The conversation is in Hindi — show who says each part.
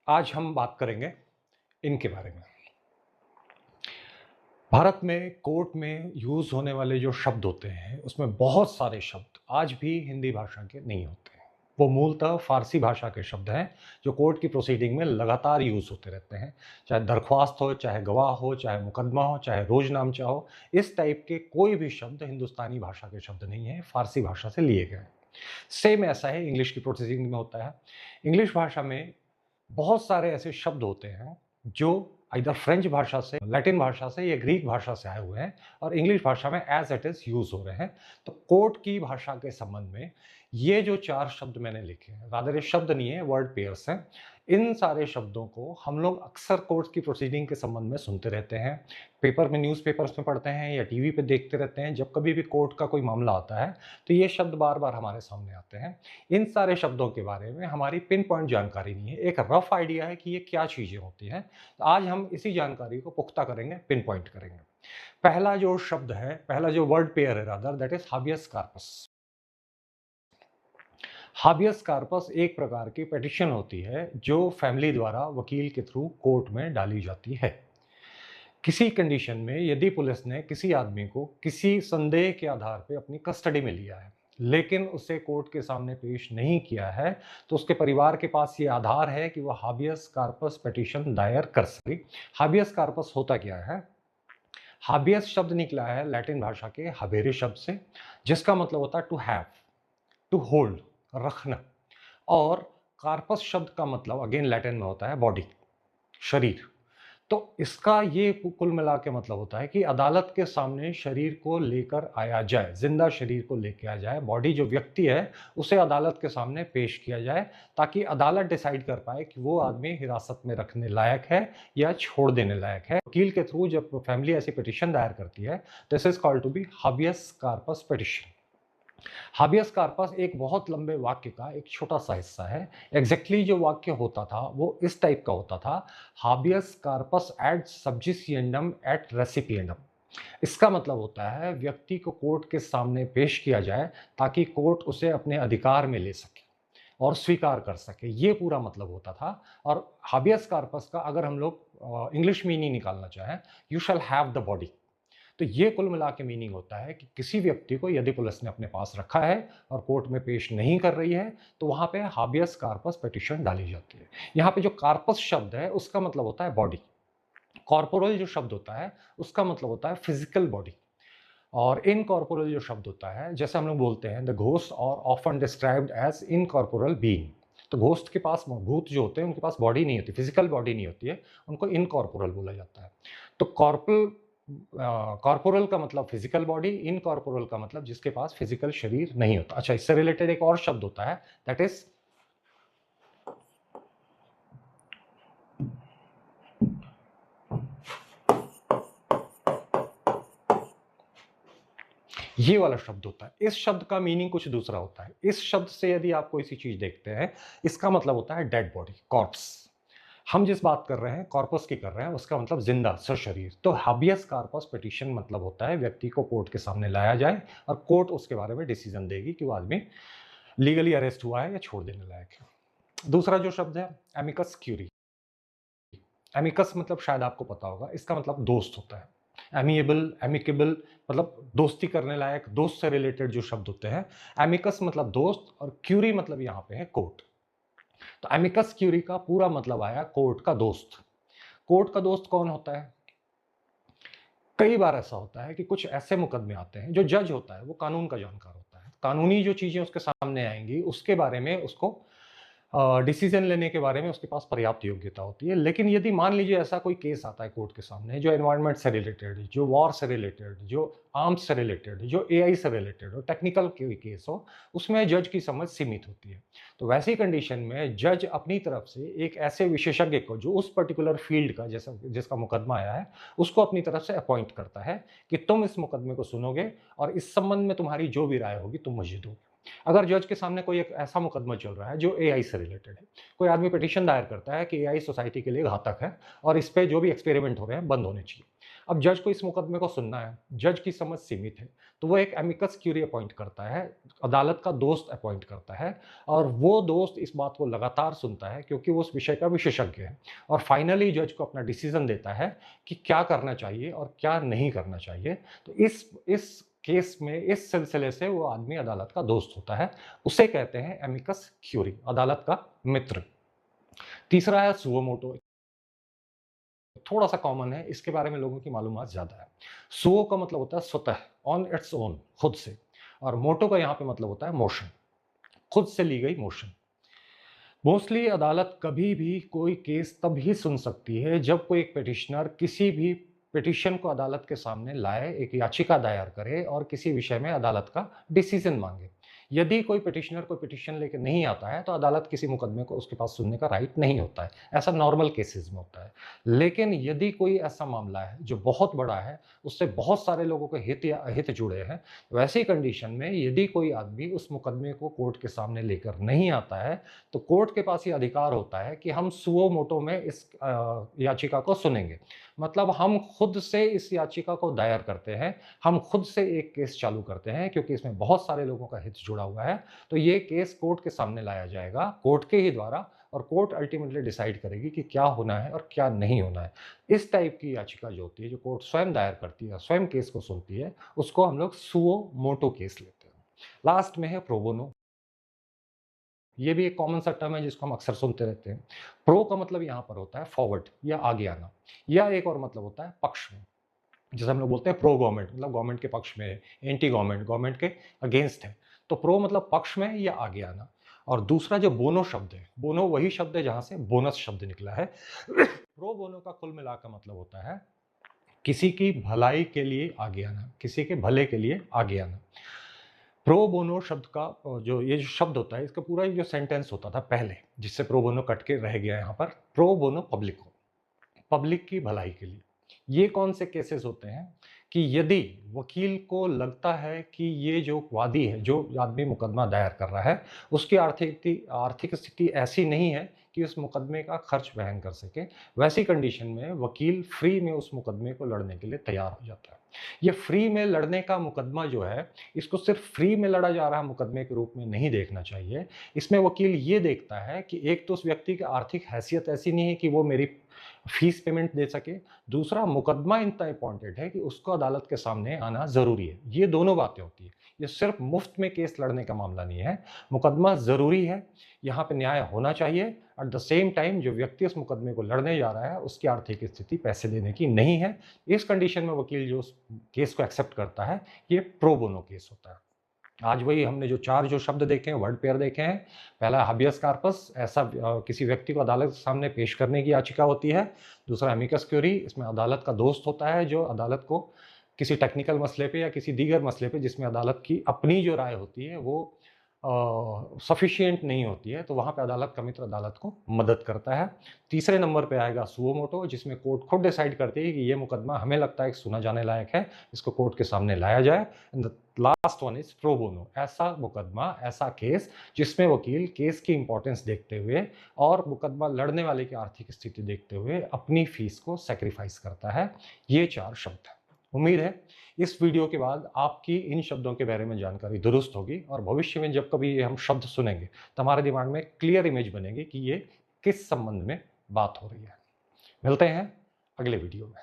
Speaker 1: आज हम बात करेंगे इनके बारे में। भारत में कोर्ट में यूज़ होने वाले जो शब्द होते हैं, उसमें बहुत सारे शब्द आज भी हिंदी भाषा के नहीं होते हैं। वो मूलतः फ़ारसी भाषा के शब्द हैं, जो कोर्ट की प्रोसीडिंग में लगातार यूज़ होते रहते हैं। चाहे दरख्वास्त हो, चाहे गवाह हो, चाहे मुकदमा हो, चाहे रोज़नामचा हो, इस टाइप के कोई भी शब्द हिंदुस्तानी भाषा के शब्द नहीं हैं, फ़ारसी भाषा से लिए गए हैं। सेम ऐसा है इंग्लिश की प्रोसीडिंग में होता है। इंग्लिश भाषा में बहुत सारे ऐसे शब्द होते हैं जो आइदर फ्रेंच भाषा से, लैटिन भाषा से या ग्रीक भाषा से आए हुए हैं और इंग्लिश भाषा में एज इट इज यूज हो रहे हैं। तो कोर्ट की भाषा के संबंध में ये जो चार शब्द मैंने लिखे हैं, रादर ये शब्द नहीं है, वर्ड पेयर्स हैं। इन सारे शब्दों को हम लोग अक्सर कोर्ट की प्रोसीडिंग के संबंध में सुनते रहते हैं, पेपर में, न्यूज़पेपर्स में पढ़ते हैं या टीवी पे देखते रहते हैं। जब कभी भी कोर्ट का कोई मामला आता है तो ये शब्द बार बार हमारे सामने आते हैं। इन सारे शब्दों के बारे में हमारी पिन पॉइंट जानकारी नहीं है, एक रफ आइडिया है कि ये क्या चीज़ें होती हैं। तो आज हम इसी जानकारी को पुख्ता करेंगे, पिन पॉइंट करेंगे। पहला जो शब्द है, पहला जो वर्ड पेयर है rather, that is habeas corpus. Habeas corpus एक प्रकार की पिटीशन होती है जो फैमिली द्वारा वकील के थ्रू कोर्ट में डाली जाती है। किसी कंडीशन में यदि पुलिस ने किसी आदमी को किसी संदेह के आधार पर अपनी कस्टडी में लिया है, लेकिन उसे कोर्ट के सामने पेश नहीं किया है, तो उसके परिवार के पास ये आधार है कि वह हाबियस कार्पस पिटीशन दायर कर सके। हाबियस कार्पस होता क्या है? हाबियस शब्द निकला है लैटिन भाषा के हबेरे शब्द से, जिसका मतलब होता है टू हैव, टू होल्ड, रखना। और कार्पस शब्द का मतलब अगेन लैटिन में होता है बॉडी, शरीर। तो इसका ये कुल मिला के मतलब होता है कि अदालत के सामने शरीर को लेकर आया जाए, जिंदा शरीर को लेकर आया जाए, बॉडी जो व्यक्ति है उसे अदालत के सामने पेश किया जाए, ताकि अदालत डिसाइड कर पाए कि वो आदमी हिरासत में रखने लायक है या छोड़ देने लायक है। वकील के थ्रू जब फैमिली ऐसी पिटीशन दायर करती है, this is called to be habeas corpus petition. Habeas corpus एक बहुत लंबे वाक्य का एक छोटा सा हिस्सा है। एग्जैक्टली जो वाक्य होता था वो इस टाइप का होता था: हाबियस कार्पस एट सब्जिसिएंडम एट रेसिपिएंडम। इसका मतलब होता है व्यक्ति को कोर्ट के सामने पेश किया जाए ताकि कोर्ट उसे अपने अधिकार में ले सके और स्वीकार कर सके, ये पूरा मतलब होता था। और हाबियस कार्पस का अगर हम लोग इंग्लिश मीनिंग निकालना चाहें, you shall have the body. तो ये कुल मिला के मीनिंग होता है कि किसी व्यक्ति को यदि पुलिस ने अपने पास रखा है और कोर्ट में पेश नहीं कर रही है, तो वहां पे हाबियस कार्पस पिटीशन डाली जाती है। यहाँ पे जो कार्पस शब्द है उसका मतलब होता है बॉडी। कॉर्पोरल जो शब्द होता है उसका मतलब होता है फिजिकल बॉडी। और इनकॉर्पोरल जो शब्द होता है, जैसे हम लोग बोलते हैं द घोस्ट और often described as incorporeal being. तो घोस्ट के पास, भूत जो होते हैं उनके पास बॉडी नहीं होती, फिजिकल बॉडी नहीं होती है, उनको इनकॉर्पोरल बोला जाता है। तो कॉर्पोरल का मतलब फिजिकल बॉडी, इनकॉर्पोरल का मतलब जिसके पास फिजिकल शरीर नहीं होता। अच्छा, इससे रिलेटेड एक और शब्द होता है, दैट इज ये वाला शब्द होता है। इस शब्द का मीनिंग कुछ दूसरा होता है। इस शब्द से यदि आप कोई सी चीज देखते हैं, इसका मतलब होता है डेड बॉडी, कॉर्प्स। हम जिस बात कर रहे हैं कॉर्पस की कर रहे हैं, उसका मतलब जिंदा सशरीर। तो हाबियस कार्पस पिटीशन मतलब होता है व्यक्ति को कोर्ट के सामने लाया जाए और कोर्ट उसके बारे में डिसीजन देगी कि वो आदमी लीगली अरेस्ट हुआ है या छोड़ देने लायक है। दूसरा जो शब्द है एमिकस क्यूरी। एमिकस मतलब शायद आपको पता होगा, इसका मतलब दोस्त होता है। एमिएबल, एमिकेबल मतलब दोस्ती करने लायक, दोस्त से रिलेटेड जो शब्द होते हैं। एमिकस मतलब दोस्त और क्यूरी मतलब यहां पे है कोर्ट। तो एमिकस क्यूरी का पूरा मतलब आया कोर्ट का दोस्त। कोर्ट का दोस्त कौन होता है? कई बार ऐसा होता है कि कुछ ऐसे मुकदमे आते हैं, जो जज होता है वो कानून का जानकार होता है, कानूनी जो चीजें उसके सामने आएंगी उसके बारे में उसको डिसीजन लेने के बारे में उसके पास पर्याप्त योग्यता होती है। लेकिन यदि मान लीजिए ऐसा कोई केस आता है कोर्ट के सामने जो एनवायरनमेंट से रिलेटेड है, जो वॉर से रिलेटेड, जो आर्म्स से रिलेटेड, जो एआई से रिलेटेड हो, टेक्निकल कोई केस हो, उसमें जज की समझ सीमित होती है। तो वैसी कंडीशन में जज अपनी तरफ से एक ऐसे विशेषज्ञ को जो उस पर्टिकुलर फील्ड का, जैसा जिसका मुकदमा आया है, उसको अपनी तरफ से अपॉइंट करता है कि तुम इस मुकदमे को सुनोगे और इस संबंध में तुम्हारी जो भी राय होगी तुम मुझे दोगे। अगर जज के सामने कोई एक ऐसा मुकदमा चल रहा है जो एआई से रिलेटेड है, कोई आदमी पिटीशन दायर करता है कि एआई सोसाइटी के लिए घातक है और इस पे जो भी एक्सपेरिमेंट हो रहे हैं बंद होने चाहिए, अब जज को इस मुकदमे को सुनना है, जज की समझ सीमित है, तो वो एक एमिकस क्यूरी अपॉइंट करता है, अदालत का दोस्त अपॉइंट करता है और वो दोस्त इस बात को लगातार सुनता है क्योंकि वो उस विषय का विशेषज्ञ है और फाइनली जज को अपना डिसीजन देता है कि क्या करना चाहिए और क्या नहीं करना चाहिए। तो इस केस में, इस सिलसिले से वो आदमी अदालत का दोस्त होता है। उसे कहते हैं एमिकस क्यूरी, अदालत का मित्र। तीसरा है सुओ मोटो, थोड़ा सा कॉमन है, इसके बारे में लोगों की मालूमात ज़्यादा है। सुओ का मतलब होता है स्वतः, ऑन इट्स ओन, खुद से, और मोटो का यहाँ पे मतलब होता है मोशन, खुद से ली गई मोशन। मोस्टली अदालत कभी भी कोई केस तब ही सुन सकती है जब कोई एक पिटिशनर किसी भी पिटिशन को अदालत के सामने लाए, एक याचिका दायर करे और किसी विषय में अदालत का डिसीजन मांगे। यदि कोई पिटिशनर कोई पिटिशन लेकर नहीं आता है तो अदालत किसी मुकदमे को उसके पास सुनने का राइट नहीं होता है। ऐसा नॉर्मल केसेस में होता है। लेकिन यदि कोई ऐसा मामला है जो बहुत बड़ा है, उससे बहुत सारे लोगों के हित या अहित जुड़े हैं, वैसी कंडीशन में यदि कोई आदमी उस मुकदमे को कोर्ट के सामने लेकर नहीं आता है, तो कोर्ट के पास ये अधिकार होता है कि हम सुओ मोटो में इस याचिका को सुनेंगे। मतलब हम खुद से इस याचिका को दायर करते हैं, हम खुद से एक केस चालू करते हैं क्योंकि इसमें बहुत सारे लोगों का हित जुड़ा हुआ है। तो ये केस कोर्ट के सामने लाया जाएगा, कोर्ट के ही द्वारा, और कोर्ट अल्टीमेटली डिसाइड करेगी कि क्या होना है और क्या नहीं होना है। इस टाइप की याचिका जो होती है, जो कोर्ट स्वयं दायर करती है, स्वयं केस को सुनती है, उसको हम लोग सुओ मोटो केस लेते हैं। लास्ट में है प्रो बोनो। ये भी एक कॉमन सा टर्म है जिसको हम अक्सर सुनते रहते हैं। प्रो का मतलब यहाँ पर होता है फॉरवर्ड या आगे आना, या एक और मतलब होता है पक्ष में। जैसे हम लोग बोलते हैं प्रो गवर्नमेंट, मतलब गवर्नमेंट के पक्ष में है, एंटी गवर्नमेंट, गवर्नमेंट के अगेंस्ट है। तो प्रो मतलब पक्ष में या आगे आना। और दूसरा जो बोनो शब्द है, बोनो वही शब्द है जहाँ से बोनस शब्द निकला है। प्रो बोनो का कुल मिला का मतलब होता है किसी की भलाई के लिए आगे आना, किसी के भले के लिए आगे आना। प्रो बोनो शब्द का जो ये जो शब्द होता है, इसका पूरा ही जो सेंटेंस होता था पहले, जिससे प्रो बोनो कट के रह गया यहाँ पर, प्रो बोनो पब्लिको, पब्लिक की भलाई के लिए। ये कौन से केसेस होते हैं कि यदि वकील को लगता है कि ये जो वादी है, जो आदमी मुकदमा दायर कर रहा है, उसकी आर्थिक स्थिति ऐसी नहीं है कि उस मुकदमे का खर्च वहन कर सके, वैसी कंडीशन में वकील फ्री में उस मुकदमे को लड़ने के लिए तैयार हो जाता है। ये फ्री में लड़ने का मुकदमा जो है, इसको सिर्फ फ्री में लड़ा जा रहा मुकदमे के रूप में नहीं देखना चाहिए। इसमें वकील ये देखता है कि एक तो उस व्यक्ति की आर्थिक हैसियत ऐसी नहीं है कि वो मेरी फीस पेमेंट दे सके, दूसरा मुकदमा इतना इंपॉर्टेंट है कि उसको अदालत के सामने आना ज़रूरी है। ये दोनों बातें होती हैं। ये सिर्फ मुफ्त में केस लड़ने का मामला नहीं है, मुकदमा ज़रूरी है, यहाँ पे न्याय होना चाहिए। एट द सेम टाइम जो व्यक्ति उस मुकदमे को लड़ने जा रहा है, उसकी आर्थिक स्थिति पैसे देने की नहीं है। इस कंडीशन में वकील जो उस केस को एक्सेप्ट करता है, ये प्रो बोनो केस होता है। आज वही हमने जो 4 जो शब्द देखे हैं, वर्ड पेयर देखे हैं। पहला हाबियस कार्पस, ऐसा किसी व्यक्ति को अदालत के सामने पेश करने की याचिका होती है। दूसरा अमिकस क्यूरी, इसमें अदालत का दोस्त होता है जो अदालत को किसी टेक्निकल मसले पे या किसी दीगर मसले पे जिसमें अदालत की अपनी जो राय होती है वो सफिशिएंट नहीं होती है, तो वहाँ पे अदालत का मित्र अदालत को मदद करता है। तीसरे नंबर पे आएगा सुओ मोटो, जिसमें कोर्ट खुद डिसाइड करती है कि ये मुकदमा हमें लगता है कि सुना जाने लायक है, इसको कोर्ट के सामने लाया जाए। And the last one is pro bono, ऐसा मुकदमा, ऐसा केस जिसमें वकील केस की इंपॉर्टेंस देखते हुए और मुकदमा लड़ने वाले की आर्थिक स्थिति देखते हुए अपनी फीस को सेक्रीफाइस करता है। ये 4 शब्द हैं। उम्मीद है इस वीडियो के बाद आपकी इन शब्दों के बारे में जानकारी दुरुस्त होगी और भविष्य में जब कभी ये हम शब्द सुनेंगे तो हमारे दिमाग में क्लियर इमेज बनेगी कि ये किस संबंध में बात हो रही है। मिलते हैं अगले वीडियो में।